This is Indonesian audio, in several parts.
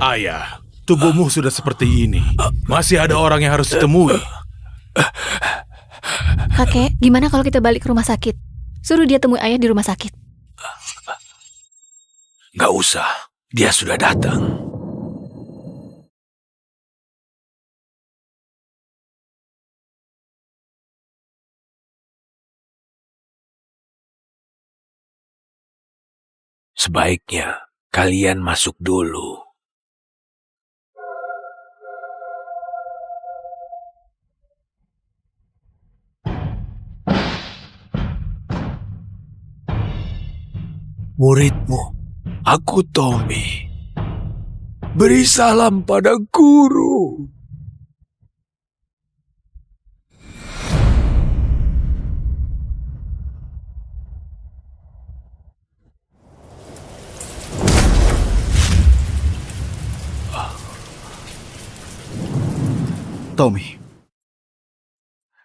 Ayah, tubuhmu sudah seperti ini. Masih ada orang yang harus ditemui. Kakek, gimana kalau kita balik ke rumah sakit? Suruh dia temui ayah di rumah sakit. Nggak usah, dia sudah datang. Sebaiknya kalian masuk dulu. Muridmu, aku Tommy. Beri salam pada guru. Tommy,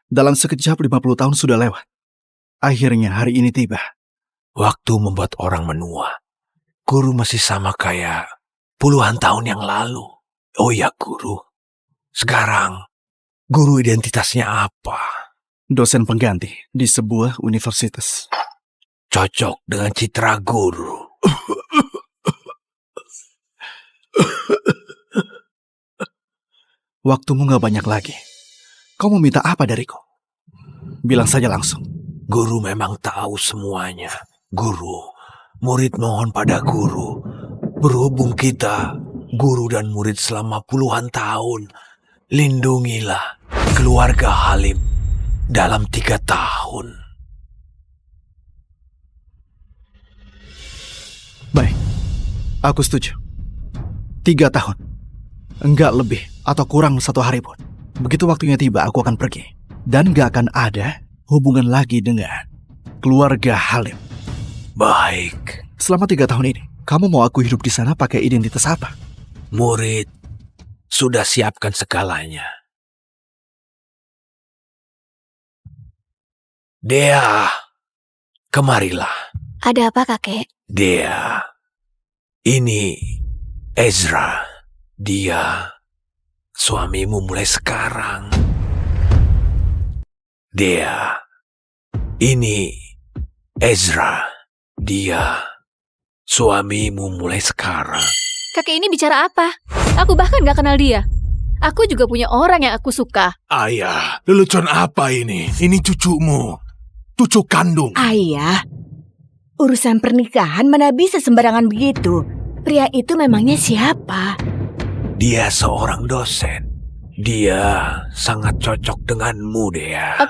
dalam sekejap 50 tahun sudah lewat. Akhirnya hari ini tiba. Waktu membuat orang menua. Guru masih sama kayak puluhan tahun yang lalu. Oh ya guru, sekarang guru identitasnya apa? Dosen pengganti di sebuah universitas. Cocok dengan citra guru. Waktumu gak banyak lagi. Kau mau minta apa dariku? Bilang saja langsung. Guru memang tahu semuanya. Guru, murid mohon pada guru. Berhubung kita, guru dan murid selama puluhan tahun, lindungilah keluarga Halim dalam 3 tahun. Baik, aku setuju. 3 tahun. Enggak lebih atau kurang 1 hari pun. Begitu waktunya tiba, aku akan pergi. Dan gak akan ada hubungan lagi dengan keluarga Halim. Baik. Selama 3 tahun ini, kamu mau aku hidup di sana pakai identitas apa? Murid sudah siapkan segalanya. Dea, kemarilah. Ada apa, kakek? Dea, ini Ezra. Dia suamimu mulai sekarang. Dea, ini Ezra. Dia suamimu mulai sekarang. Kakek ini bicara apa? Aku bahkan gak kenal dia. Aku juga punya orang yang aku suka. Ayah, lelucon apa ini? Ini cucumu. Cucu kandung. Ayah, urusan pernikahan mana bisa sembarangan begitu? Pria itu memangnya siapa? Dia seorang dosen. Dia sangat cocok denganmu, Dea.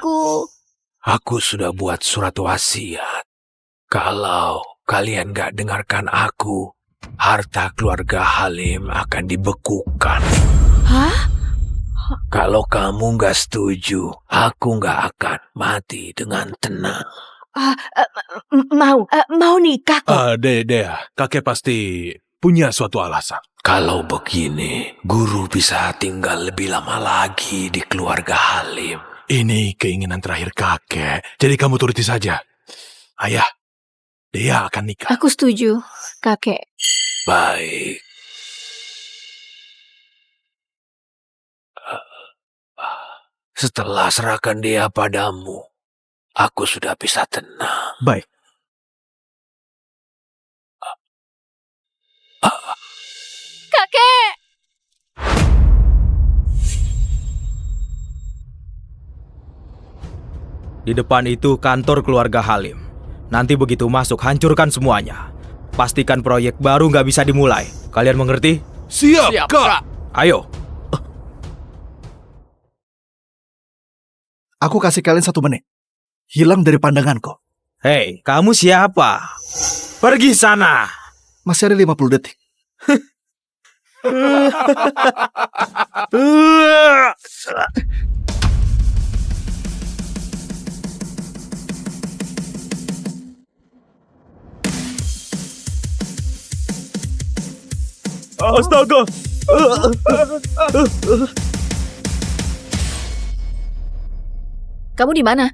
Aku sudah buat surat wasiat. Kalau kalian gak dengarkan aku, harta keluarga Halim akan dibekukan. Hah? Kalau kamu gak setuju, aku gak akan mati dengan tenang. Mau nikah kok. Dea, kakek pasti punya suatu alasan. Kalau begini, guru bisa tinggal lebih lama lagi di keluarga Halim. Ini keinginan terakhir kakek, jadi kamu turuti saja. Ayah, Dea akan nikah. Aku setuju, kakek. Baik. Setelah serahkan dia padamu, aku sudah bisa tenang. Baik. Kakek! Di depan itu kantor keluarga Halim. Nanti begitu masuk, hancurkan semuanya. Pastikan proyek baru nggak bisa dimulai. Kalian mengerti? Siap, Kak. Ayo. Aku kasih kalian 1 menit. Hilang dari pandanganku. Hei, kamu siapa? Pergi sana. Masih ada 50 detik. Astaga. Kamu di mana?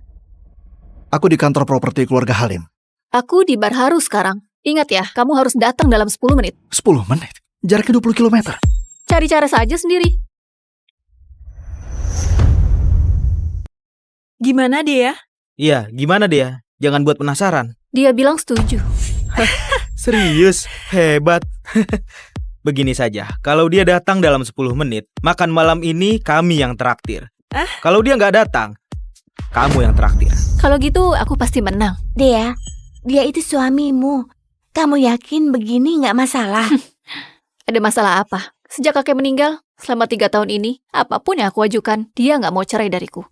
Aku di kantor properti keluarga Halim. Aku di Bar Haru sekarang. Ingat ya, kamu harus datang dalam 10 menit. 10 menit? Jaraknya 20 kilometer. Cari cara saja sendiri. Gimana dia? Iya, gimana dia? Jangan buat penasaran. Dia bilang setuju. Serius? Hebat. Begini saja, kalau dia datang dalam 10 menit, makan malam ini kami yang traktir. Kalau dia nggak datang, kamu yang traktir. Kalau gitu aku pasti menang. Dea, dia itu suamimu. Kamu yakin begini nggak masalah? Ada masalah apa? Sejak kakek meninggal, selama 3 tahun ini, apapun yang aku ajukan, dia nggak mau cerai dariku.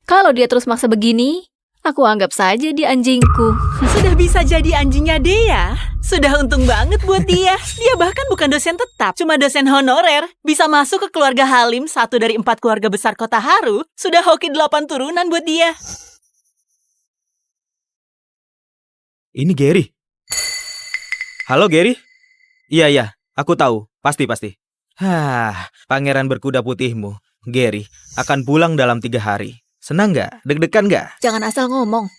Kalau dia terus maksa begini, aku anggap saja dia anjingku. Sudah bisa jadi anjingnya Dea. Sudah untung banget buat dia. Dia bahkan bukan dosen tetap, cuma dosen honorer. Bisa masuk ke keluarga Halim, 1 dari 4 keluarga besar kota Haru. Sudah hoki 8 turunan buat dia. Ini Gary. Halo Gary? Iya, aku tahu. Pasti. Pangeran berkuda putihmu, Gary, akan pulang dalam 3 hari. Senang nggak? Deg-degan nggak? Jangan asal ngomong.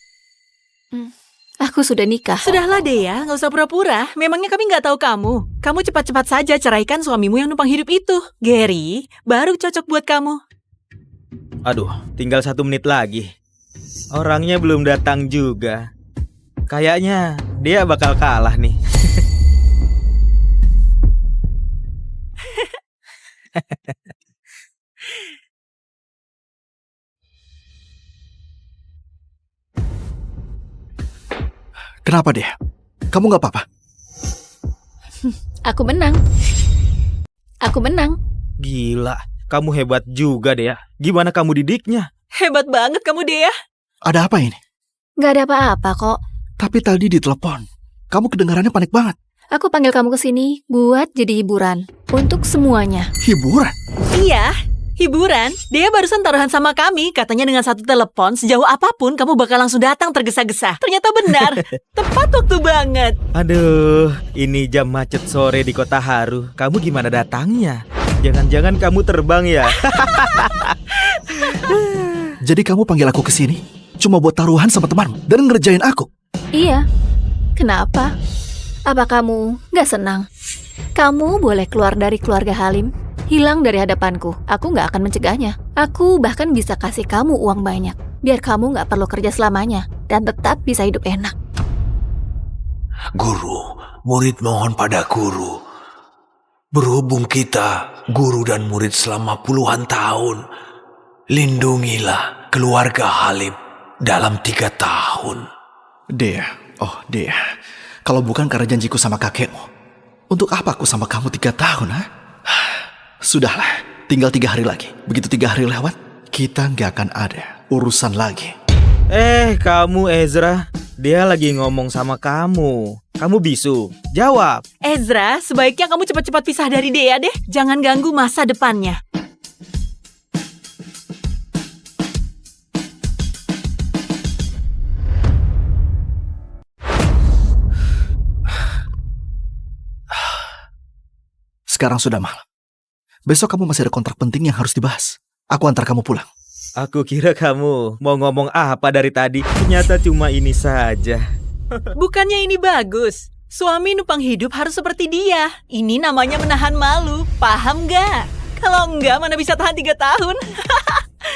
Aku sudah nikah. Sudahlah Dea, nggak usah pura-pura. Memangnya kami nggak tahu kamu. Kamu cepat-cepat saja ceraikan suamimu yang numpang hidup itu. Gary, baru cocok buat kamu. Aduh, tinggal 1 menit lagi. Orangnya belum datang juga. Kayaknya dia bakal kalah nih. Kenapa dia? Kamu nggak apa-apa? Aku menang. Gila, kamu hebat juga Dea. Gimana kamu didiknya? Hebat banget kamu Dea. Ada apa ini? Gak ada apa-apa kok. Tapi tadi di telepon, kamu kedengarannya panik banget. Aku panggil kamu ke sini buat jadi hiburan. Untuk semuanya. Hiburan? Iya, hiburan. Dea barusan taruhan sama kami. Katanya dengan 1 telepon, sejauh apapun kamu bakal langsung datang tergesa-gesa. Ternyata benar. Tepat waktu banget. Aduh, ini jam macet sore di kota Haru. Kamu gimana datangnya? Jangan-jangan kamu terbang ya? Jadi kamu panggil aku ke sini cuma buat taruhan sama temanmu dan ngerjain aku? Iya. Kenapa? Apa kamu gak senang? Kamu boleh keluar dari keluarga Halim, hilang dari hadapanku. Aku gak akan mencegahnya. Aku bahkan bisa kasih kamu uang banyak, biar kamu gak perlu kerja selamanya dan tetap bisa hidup enak. Guru, murid mohon pada guru. Berhubung kita, guru dan murid selama puluhan tahun, lindungilah keluarga Halim dalam 3 tahun. Dea, kalau bukan karena janjiku sama kakekmu, untuk apa aku sama kamu 3 tahun, ha? Sudahlah, tinggal 3 hari lagi. Begitu 3 hari lewat, kita nggak akan ada urusan lagi. Kamu Ezra, dia lagi ngomong sama kamu. Kamu bisu, jawab. Ezra, sebaiknya kamu cepat-cepat pisah dari Dea deh. Jangan ganggu masa depannya. Sekarang sudah malam. Besok kamu masih ada kontrak penting yang harus dibahas. Aku antar kamu pulang. Aku kira kamu mau ngomong apa dari tadi. Ternyata cuma ini saja. Bukannya ini bagus? Suami numpang hidup harus seperti dia. Ini namanya menahan malu. Paham nggak? Kalau enggak, mana bisa tahan 3 tahun?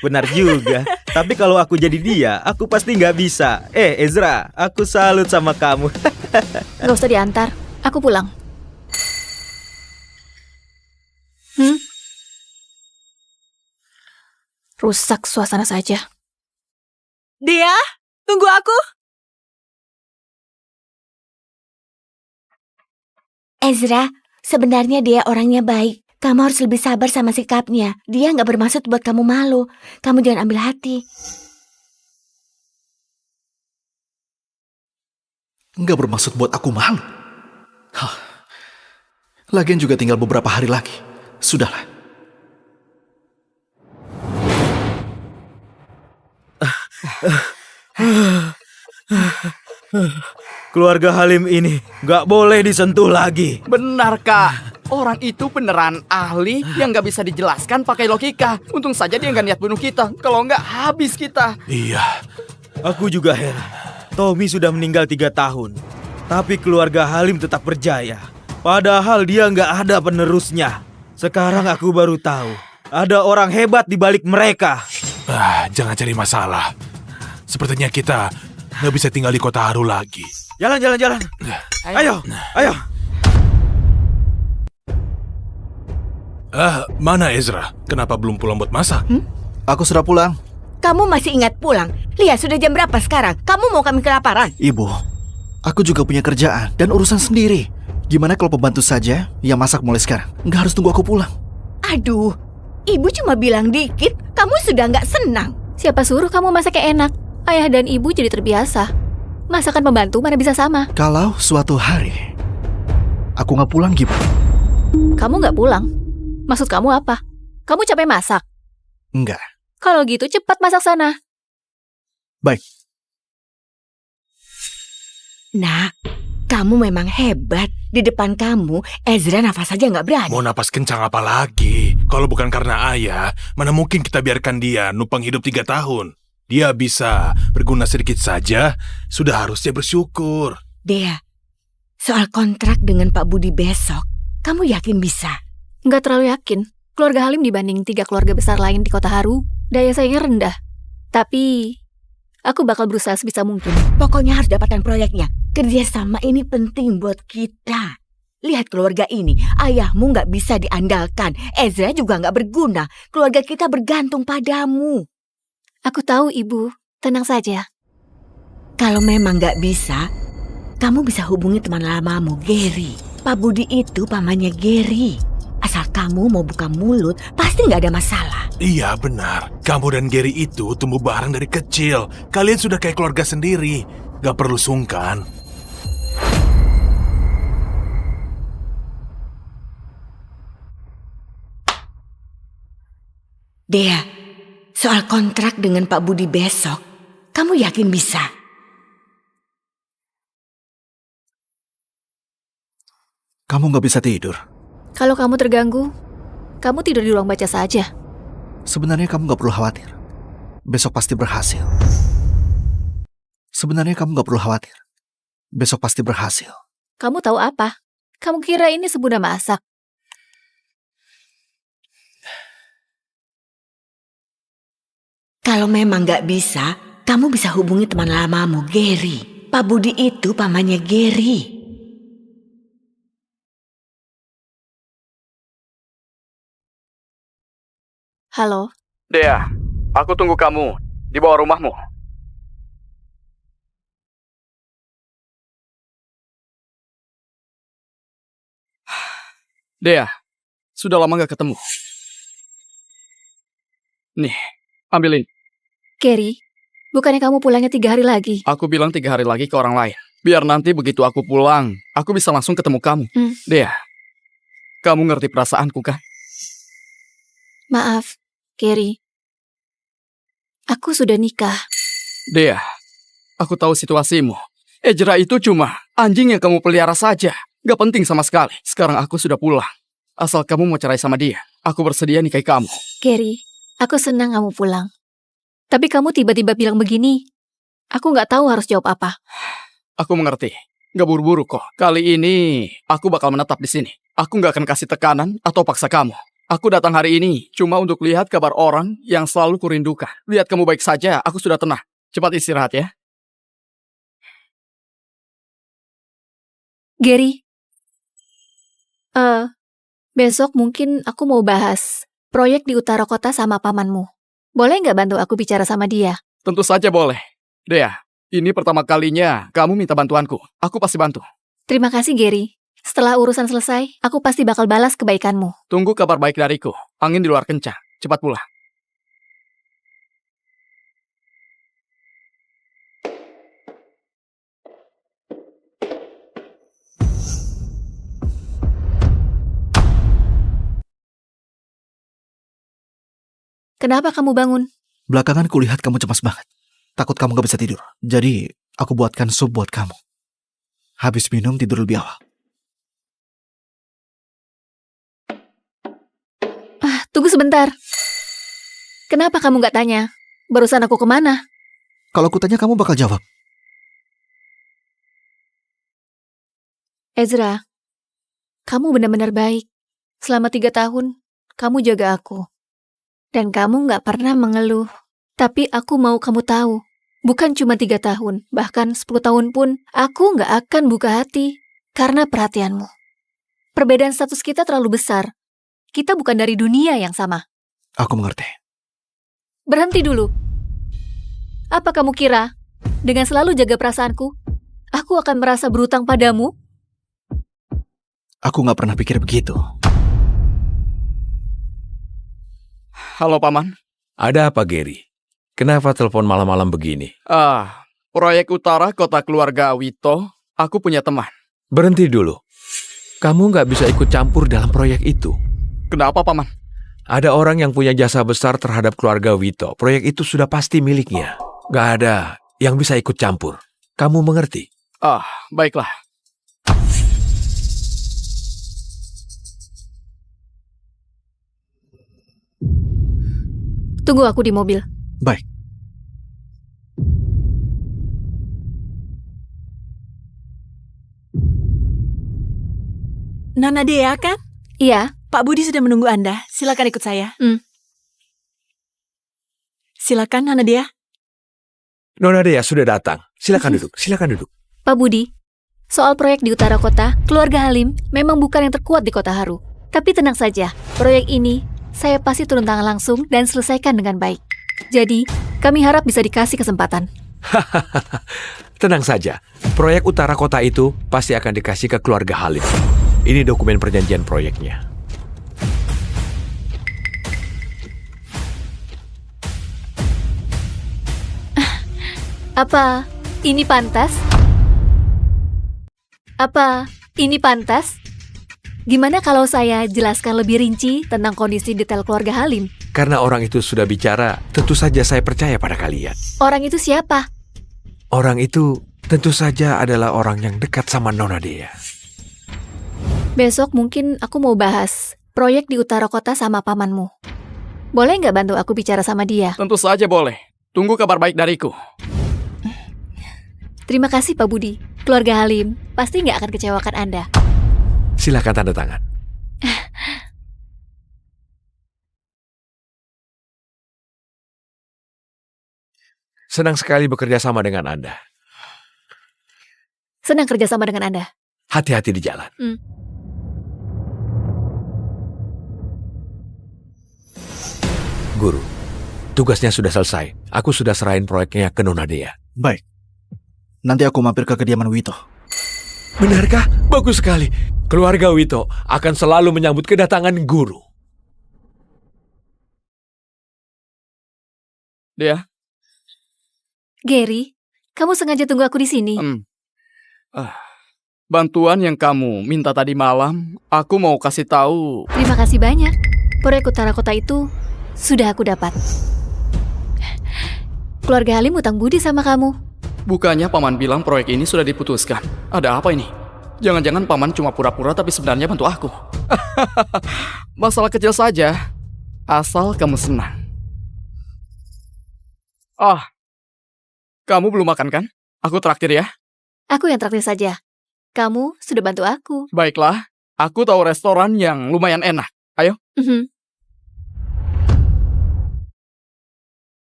Benar juga. Tapi kalau aku jadi dia, aku pasti nggak bisa. Ezra, aku salut sama kamu. Gak usah diantar. Aku pulang. Rusak suasana saja. Dea, tunggu aku. Ezra, sebenarnya dia orangnya baik. Kamu harus lebih sabar sama sikapnya. Dia nggak bermaksud buat kamu malu. Kamu jangan ambil hati. Nggak bermaksud buat aku malu. Lagian juga tinggal beberapa hari lagi. Sudahlah. Keluarga Halim ini nggak boleh disentuh lagi. Benar, Kak. Orang itu beneran ahli yang nggak bisa dijelaskan pakai logika. Untung saja dia nggak niat bunuh kita. Kalau nggak, habis kita. Iya, Aku juga heran. Tommy sudah meninggal 3 tahun. Tapi keluarga Halim tetap berjaya. Padahal dia nggak ada penerusnya. Sekarang aku baru tahu. Ada orang hebat di balik mereka. Jangan cari masalah. Sepertinya kita nggak bisa tinggal di kota Haru lagi. Jalan. Ayo. Mana Ezra? Kenapa belum pulang buat masak? Aku sudah pulang. Kamu masih ingat pulang? Lihat sudah jam berapa sekarang? Kamu mau kami kelaparan? Ibu, aku juga punya kerjaan dan urusan sendiri. Gimana kalau pembantu saja yang masak mulai sekarang? Nggak harus tunggu aku pulang. Aduh, ibu cuma bilang dikit, kamu sudah nggak senang. Siapa suruh kamu masaknya enak? Ayah dan ibu jadi terbiasa. Masakan pembantu mana bisa sama? Kalau suatu hari aku nggak pulang gimana? Kamu nggak pulang? Maksud kamu apa? Kamu capek masak? Enggak. Kalau gitu cepat masak sana. Baik. Nak, kamu memang hebat. Di depan kamu, Ezra nafas saja nggak berani. Mau napas kencang apa lagi? Kalau bukan karena ayah, mana mungkin kita biarkan dia numpang hidup 3 tahun. Dia bisa berguna sedikit saja, sudah harusnya bersyukur. Dea, soal kontrak dengan Pak Budi besok, kamu yakin bisa? Nggak terlalu yakin. Keluarga Halim dibanding 3 keluarga besar lain di kota Haru, daya saingnya rendah. Tapi, aku bakal berusaha sebisa mungkin. Pokoknya harus dapatkan proyeknya. Kerjasama ini penting buat kita. Lihat keluarga ini, ayahmu nggak bisa diandalkan. Ezra juga nggak berguna. Keluarga kita bergantung padamu. Aku tahu, Ibu. Tenang saja. Kalau memang nggak bisa, kamu bisa hubungi teman lamamu, Gary. Pak Budi itu pamannya Gary. Asal kamu mau buka mulut, pasti nggak ada masalah. Iya benar, kamu dan Gary itu tumbuh bareng dari kecil. Kalian sudah kayak keluarga sendiri, gak perlu sungkan. Dea, soal kontrak dengan Pak Budi besok, kamu yakin bisa? Kamu nggak bisa tidur. Kalau kamu terganggu, kamu tidur di ruang baca saja. Sebenarnya kamu nggak perlu khawatir. Besok pasti berhasil. Sebenarnya kamu nggak perlu khawatir. Besok pasti berhasil. Kamu tahu apa? Kamu kira ini sebuah masak? Kalau memang nggak bisa, kamu bisa hubungi teman lamamu, Gary. Pak Budi itu pamannya Gary. Halo? Dea, aku tunggu kamu di bawah rumahmu. Dea, sudah lama gak ketemu. Nih, ambilin. Gary, bukannya kamu pulangnya 3 hari lagi? Aku bilang 3 hari lagi ke orang lain. Biar nanti begitu aku pulang, aku bisa langsung ketemu kamu. Dea, kamu ngerti perasaanku kan? Maaf, Gary. Aku sudah nikah. Dea, aku tahu situasimu. Ezra itu cuma anjing yang kamu pelihara saja. Gak penting sama sekali. Sekarang aku sudah pulang. Asal kamu mau cerai sama dia, aku bersedia nikahi kamu. Gary, aku senang kamu pulang. Tapi kamu tiba-tiba bilang begini. Aku nggak tahu harus jawab apa. Aku mengerti. Gak buru-buru kok. Kali ini, aku bakal menetap di sini. Aku gak akan kasih tekanan atau paksa kamu. Aku datang hari ini cuma untuk lihat kabar orang yang selalu kurindukan. Lihat kamu baik saja, aku sudah tenang. Cepat istirahat ya. Gary, besok mungkin aku mau bahas proyek di utara kota sama pamanmu. Boleh nggak bantu aku bicara sama dia? Tentu saja boleh. Dea, ini pertama kalinya kamu minta bantuanku. Aku pasti bantu. Terima kasih, Gary. Setelah urusan selesai, aku pasti bakal balas kebaikanmu. Tunggu kabar baik dariku. Angin di luar kencang. Cepat pulang. Kenapa kamu bangun? Belakangan kulihat kamu cemas banget. Takut kamu gak bisa tidur. Jadi, aku buatkan sup buat kamu. Habis minum, tidur lebih awal. Tunggu sebentar. Kenapa kamu nggak tanya? Barusan aku kemana? Kalau aku tanya, kamu bakal jawab. Ezra, Kamu benar-benar baik. Selama 3 tahun, kamu jaga aku. Dan kamu gak pernah mengeluh. Tapi aku mau kamu tahu, bukan cuma 3 tahun, bahkan 10 tahun pun, aku gak akan buka hati karena perhatianmu. Perbedaan status kita terlalu besar. Kita bukan dari dunia yang sama. Aku mengerti. Berhenti dulu. Apa kamu kira, dengan selalu jaga perasaanku, aku akan merasa berutang padamu? Aku nggak pernah pikir begitu. Halo, Paman. Ada apa, Gary? Kenapa telepon malam-malam begini? Proyek utara kota keluarga Wito, aku punya teman. Berhenti dulu. Kamu nggak bisa ikut campur dalam proyek itu. Kenapa, Paman? Ada orang yang punya jasa besar terhadap keluarga Wito. Proyek itu sudah pasti miliknya. Nggak ada yang bisa ikut campur. Kamu mengerti? Baiklah. Tunggu aku di mobil. Baik. Nona Dea kan? Iya, Pak Budi sudah menunggu Anda. Silakan ikut saya. Silakan, Nona Dea. Nona Dea sudah datang. Silakan duduk. Silakan duduk. Pak Budi. Soal proyek di utara kota, keluarga Halim memang bukan yang terkuat di Kota Haru. Tapi tenang saja, proyek ini saya pasti turun tangan langsung dan selesaikan dengan baik. Jadi, kami harap bisa dikasih kesempatan. Tenang saja. Proyek utara kota itu pasti akan dikasih ke keluarga Halim. Ini dokumen perjanjian proyeknya. Apa ini pantas? Apa ini pantas? Gimana kalau saya jelaskan lebih rinci tentang kondisi detail keluarga Halim? Karena orang itu sudah bicara, tentu saja saya percaya pada kalian. Orang itu siapa? Orang itu tentu saja adalah orang yang dekat sama Nona Dea. Besok mungkin aku mau bahas proyek di utara kota sama pamanmu. Boleh nggak bantu aku bicara sama dia? Tentu saja boleh. Tunggu kabar baik dariku. Terima kasih Pak Budi. Keluarga Halim pasti nggak akan kecewakan Anda. Silakan tanda tangan. Senang sekali bekerja sama dengan Anda. Senang kerjasama dengan Anda. Hati-hati di jalan. Guru, tugasnya sudah selesai. Aku sudah serahin proyeknya ke Nona Dea. Baik. Nanti aku mampir ke kediaman Wito. Benarkah? Bagus sekali. Keluarga Wito akan selalu menyambut kedatangan guru. Dea? Gary, kamu sengaja tunggu aku di sini. Bantuan yang kamu minta tadi malam, aku mau kasih tahu. Terima kasih banyak. Proyek utara kota itu sudah aku dapat. Keluarga Halim utang budi sama kamu. Bukannya Paman bilang proyek ini sudah diputuskan. Ada apa ini? Jangan-jangan Paman cuma pura-pura tapi sebenarnya bantu aku. Masalah kecil saja. Asal kamu senang. Kamu belum makan kan? Aku traktir ya. Aku yang traktir saja. Kamu sudah bantu aku. Baiklah, aku tahu restoran yang lumayan enak. Ayo.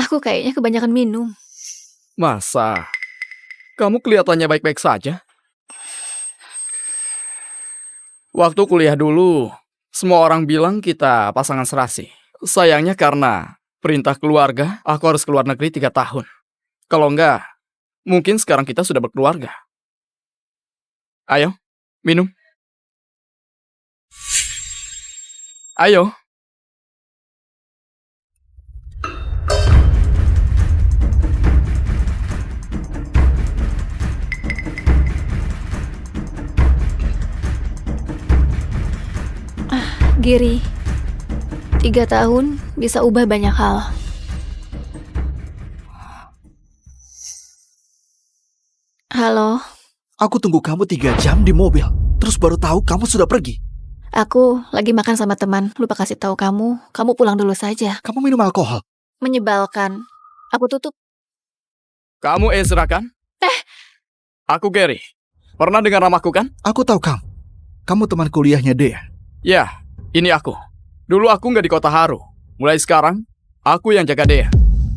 Aku kayaknya kebanyakan minum. Masa? Kamu kelihatannya baik-baik saja. Waktu kuliah dulu, semua orang bilang kita pasangan serasi. Sayangnya karena perintah keluarga, aku harus keluar negeri 3 tahun. Kalau enggak, mungkin sekarang kita sudah berkeluarga. Ayo, minum. Ayo. Gary, 3 tahun bisa ubah banyak hal. Halo, Aku tunggu kamu 3 jam di mobil. Terus baru tahu kamu sudah pergi. aku lagi makan sama teman. Lupa kasih tahu kamu pulang dulu saja. Kamu minum alkohol. Menyebalkan. Aku tutup. Kamu Ezra kan? Aku Gary. Pernah dengar namaku kan? Aku tahu kamu. Kamu teman kuliahnya Dea. Ya, ini aku. Dulu aku nggak di kota Haru. Mulai sekarang, aku yang jaga Dea.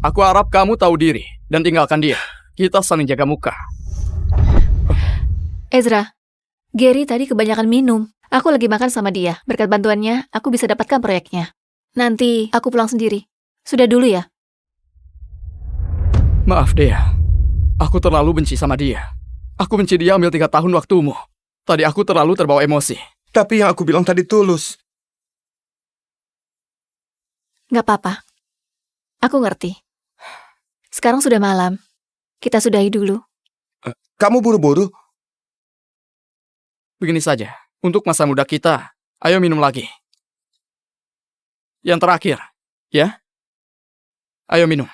Aku harap kamu tahu diri dan tinggalkan dia. Kita saling jaga muka. Ezra, Gary tadi kebanyakan minum. Aku lagi makan sama dia. Berkat bantuannya, aku bisa dapatkan proyeknya. Nanti aku pulang sendiri. Sudah dulu ya. Maaf Dea. Aku terlalu benci sama dia. Aku benci dia ambil 3 tahun waktumu. Tadi aku terlalu terbawa emosi. Tapi yang aku bilang tadi tulus. Nggak apa-apa. Aku ngerti. Sekarang sudah malam. Kita sudahi dulu. Kamu buru-buru? Begini saja. Untuk masa muda kita, ayo minum lagi. Yang terakhir, ya? Ayo minum.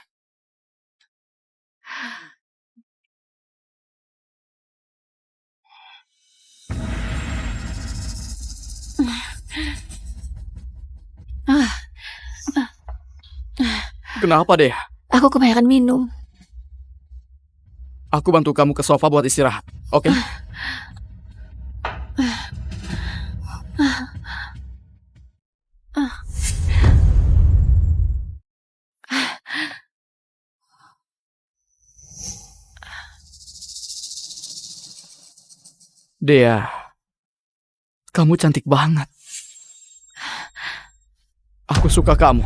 Kenapa deh? Aku kebanyakan minum. Aku bantu kamu ke sofa buat istirahat, oke? Dea, kamu cantik banget. Aku suka kamu.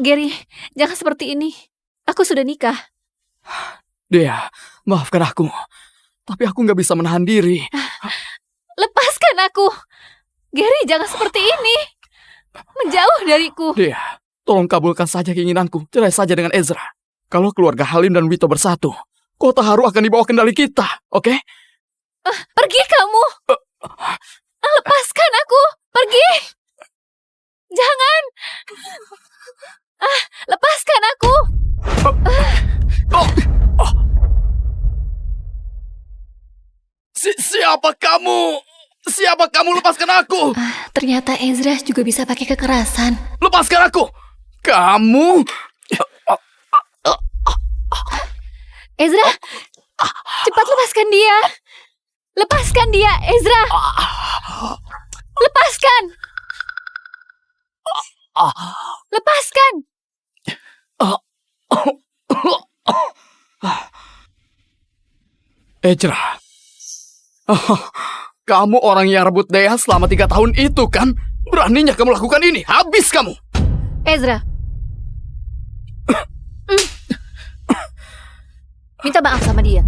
Gary, jangan seperti ini. Aku sudah nikah. Dea, maafkan aku. Tapi aku nggak bisa menahan diri. Lepaskan aku. Gary, jangan seperti ini. Menjauh dariku. Dea, tolong kabulkan saja keinginanku. Cerai saja dengan Ezra. Kalau keluarga Halim dan Wito bersatu, kota Haru akan dibawa kendali kita, oke? Pergi kamu. Lepaskan aku. Pergi. Jangan. Lepaskan aku. Siapa kamu? Siapa kamu? Lepaskan aku. Ternyata Ezra juga bisa pakai kekerasan. Lepaskan aku. Kamu. Ezra, cepat lepaskan dia. Lepaskan dia, Ezra. Lepaskan. Lepaskan. Ezra. Kamu orang yang rebut Dea selama 3 tahun itu kan? Beraninya kamu lakukan ini. Habis kamu. Ezra. Minta maaf sama dia.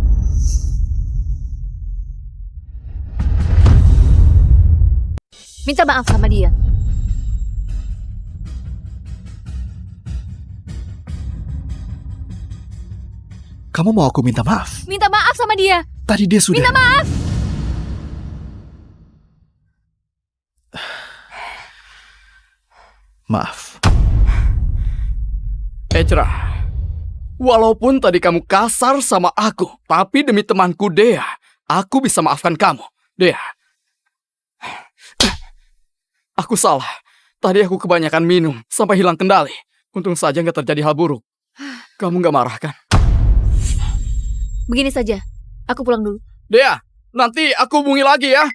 Minta maaf sama dia. Kamu mau aku minta maaf? Minta maaf sama dia. Tadi dia sudah... Minta maaf. Maaf. Ezra, walaupun tadi kamu kasar sama aku, tapi demi temanku Dea, aku bisa maafkan kamu. Dea, aku salah. Tadi aku kebanyakan minum sampai hilang kendali. Untung saja nggak terjadi hal buruk. Kamu nggak marah kan? Begini saja. Aku pulang dulu. Dea, nanti aku hubungi lagi ya.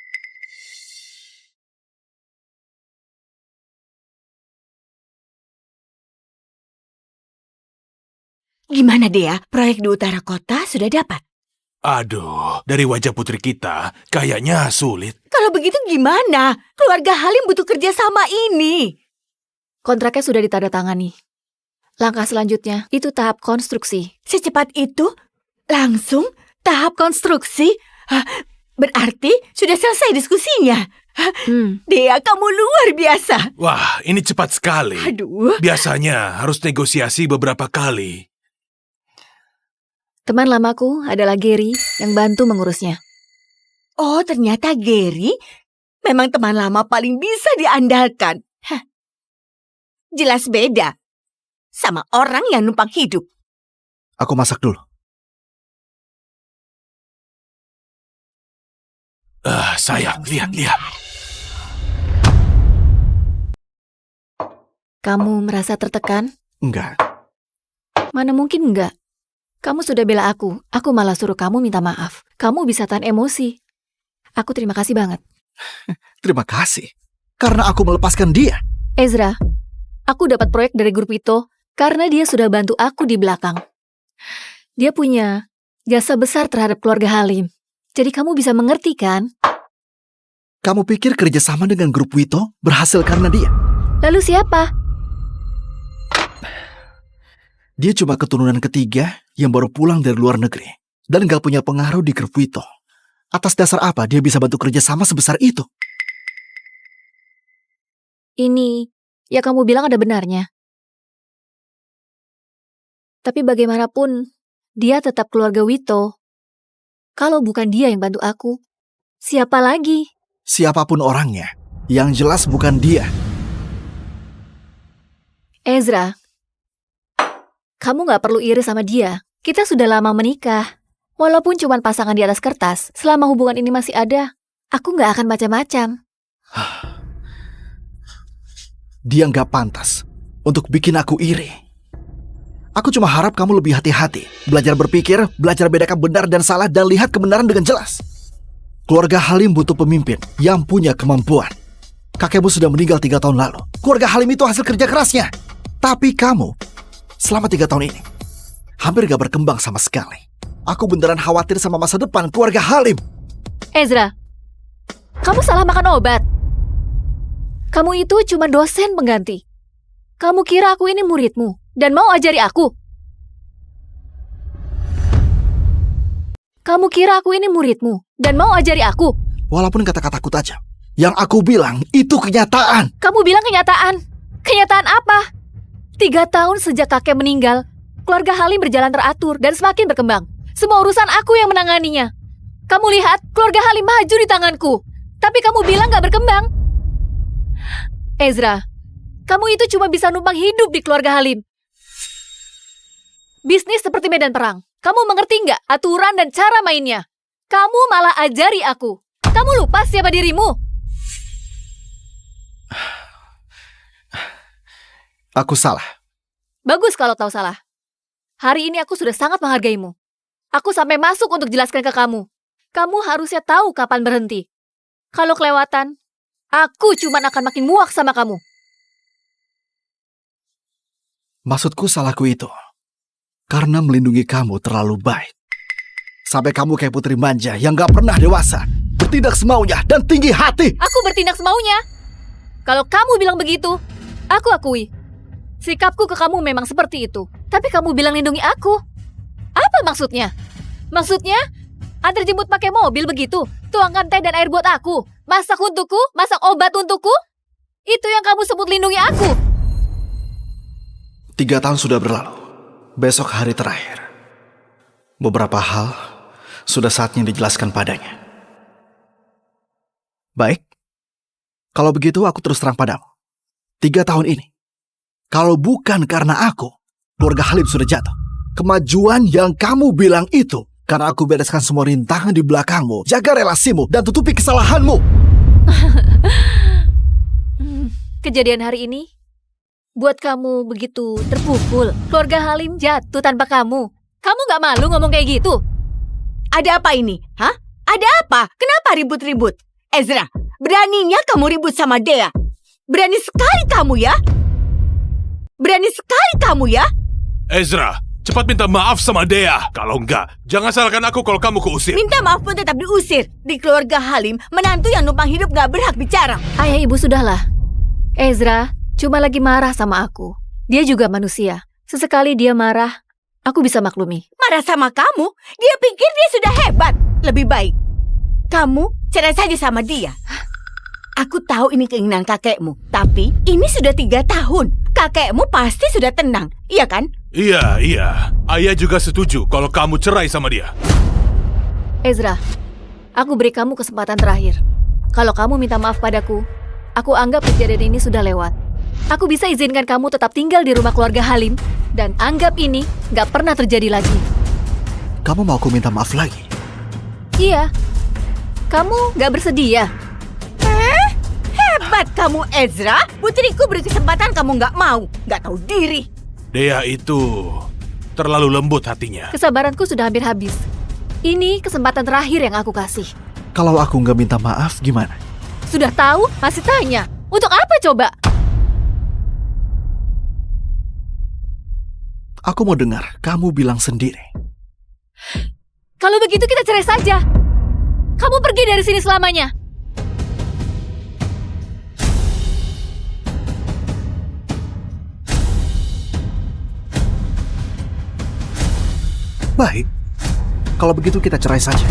Gimana Dea? Proyek di utara kota sudah dapat? Aduh, dari wajah putri kita, kayaknya sulit. Kalau begitu gimana? Keluarga Halim butuh kerja sama ini. Kontraknya sudah ditandatangani. Langkah selanjutnya, itu tahap konstruksi. Secepat itu? Langsung? Tahap konstruksi? Berarti sudah selesai diskusinya. Dea, kamu luar biasa. Wah, ini cepat sekali. Aduh. Biasanya harus negosiasi beberapa kali. Teman lamaku adalah Gary yang bantu mengurusnya. Oh, ternyata Gary memang teman lama paling bisa diandalkan. Jelas beda sama orang yang numpang hidup. Aku masak dulu. Sayang, lihat. Kamu merasa tertekan? Enggak. Mana mungkin enggak? Kamu sudah bela aku malah suruh kamu minta maaf. Kamu bisa tahan emosi. Aku terima kasih banget. Terima kasih. Karena aku melepaskan dia. Ezra, aku dapat proyek dari grup itu karena dia sudah bantu aku di belakang. Dia punya jasa besar terhadap keluarga Halim. Jadi kamu bisa mengerti kan? Kamu pikir kerjasama dengan grup Wito berhasil karena dia? Lalu siapa? Dia cuma keturunan ketiga yang baru pulang dari luar negeri dan gak punya pengaruh di grup Wito. Atas dasar apa dia bisa bantu kerjasama sebesar itu? Ini, ya kamu bilang ada benarnya. Tapi bagaimanapun, dia tetap keluarga Wito. Kalau bukan dia yang bantu aku, siapa lagi? Siapapun orangnya, yang jelas bukan dia. Ezra, kamu gak perlu iri sama dia. Kita sudah lama menikah. Walaupun cuma pasangan di atas kertas, selama hubungan ini masih ada, aku gak akan macam-macam. Dia gak pantas untuk bikin aku iri. Aku cuma harap kamu lebih hati-hati. Belajar berpikir, belajar bedakan benar dan salah, dan lihat kebenaran dengan jelas. Keluarga Halim butuh pemimpin yang punya kemampuan. Kakekmu sudah meninggal 3 tahun lalu. Keluarga Halim itu hasil kerja kerasnya. Tapi kamu, selama 3 tahun ini, hampir gak berkembang sama sekali. Aku beneran khawatir sama masa depan keluarga Halim. Ezra, kamu salah makan obat. Kamu itu cuma dosen pengganti. Kamu kira aku ini muridmu dan mau ajari aku? Kamu kira aku ini muridmu dan mau ajari aku? Walaupun kata-kataku tajam, yang aku bilang itu kenyataan. Kamu bilang kenyataan? Kenyataan apa? 3 tahun sejak kakek meninggal, keluarga Halim berjalan teratur dan semakin berkembang. Semua urusan aku yang menanganinya. Kamu lihat, keluarga Halim maju di tanganku. Tapi kamu bilang gak berkembang. Ezra, kamu itu cuma bisa numpang hidup di keluarga Halim. Bisnis seperti medan perang. Kamu mengerti nggak aturan dan cara mainnya? Kamu malah ajari aku. Kamu lupa siapa dirimu? Aku salah. Bagus kalau tahu salah. Hari ini aku sudah sangat menghargaimu. Aku sampai masuk untuk jelaskan ke kamu. Kamu harusnya tahu kapan berhenti. Kalau kelewatan, aku cuma akan makin muak sama kamu. Maksudku salahku itu karena melindungi kamu terlalu baik. Sampai kamu kayak putri manja yang gak pernah dewasa, bertindak semaunya dan tinggi hati. Aku bertindak semaunya. Kalau kamu bilang begitu, aku akui. Sikapku ke kamu memang seperti itu. Tapi kamu bilang lindungi aku. Apa maksudnya? Maksudnya, antar jemput pakai mobil begitu? Tuangkan teh dan air buat aku? Masak untukku? Masak obat untukku? Itu yang kamu sebut lindungi aku? 3 tahun sudah berlalu. Besok hari terakhir. Beberapa hal sudah saatnya dijelaskan padanya. Baik. Kalau begitu aku terus terang padamu. 3 tahun ini, kalau bukan karena aku, keluarga Halim sudah jatuh. Kemajuan yang kamu bilang itu karena aku bereskan semua rintangan di belakangmu, jaga relasimu, dan tutupi kesalahanmu. Kejadian hari ini buat kamu begitu terpukul. Keluarga Halim jatuh tanpa kamu. Kamu gak malu ngomong kayak gitu? Ada apa ini? Hah? Ada apa? Kenapa ribut-ribut? Ezra, beraninya kamu ribut sama Dea. Berani sekali kamu ya? Berani sekali kamu ya? Ezra, cepat minta maaf sama Dea. Kalau enggak, jangan salahkan aku kalau kamu keusir. Minta maaf pun tetap diusir. Di keluarga Halim, menantu yang numpang hidup gak berhak bicara. Ayah ibu sudahlah. Ezra cuma lagi marah sama aku. Dia juga manusia. Sesekali dia marah, aku bisa maklumi. Marah sama kamu? Dia pikir dia sudah hebat. Lebih baik kamu cerai saja sama dia. Aku tahu ini keinginan kakekmu, tapi ini sudah 3 tahun. Kakekmu pasti sudah tenang, iya kan? Iya. Ayah juga setuju kalau kamu cerai sama dia. Ezra, aku beri kamu kesempatan terakhir. Kalau kamu minta maaf padaku, aku anggap kejadian ini sudah lewat. Aku bisa izinkan kamu tetap tinggal di rumah keluarga Halim, dan anggap ini gak pernah terjadi lagi. Kamu mau aku minta maaf lagi? Iya. Kamu gak bersedia? Hebat kamu, Ezra. Putriku beri kesempatan kamu gak mau. Gak tahu diri. Dea itu terlalu lembut hatinya. Kesabaranku sudah hampir habis. Ini kesempatan terakhir yang aku kasih. Kalau aku nggak minta maaf, gimana? Sudah tahu, masih tanya. Untuk apa coba? Aku mau dengar kamu bilang sendiri. Kalau begitu kita cerai saja. Kamu pergi dari sini selamanya. Baik, kalau begitu kita cerai saja.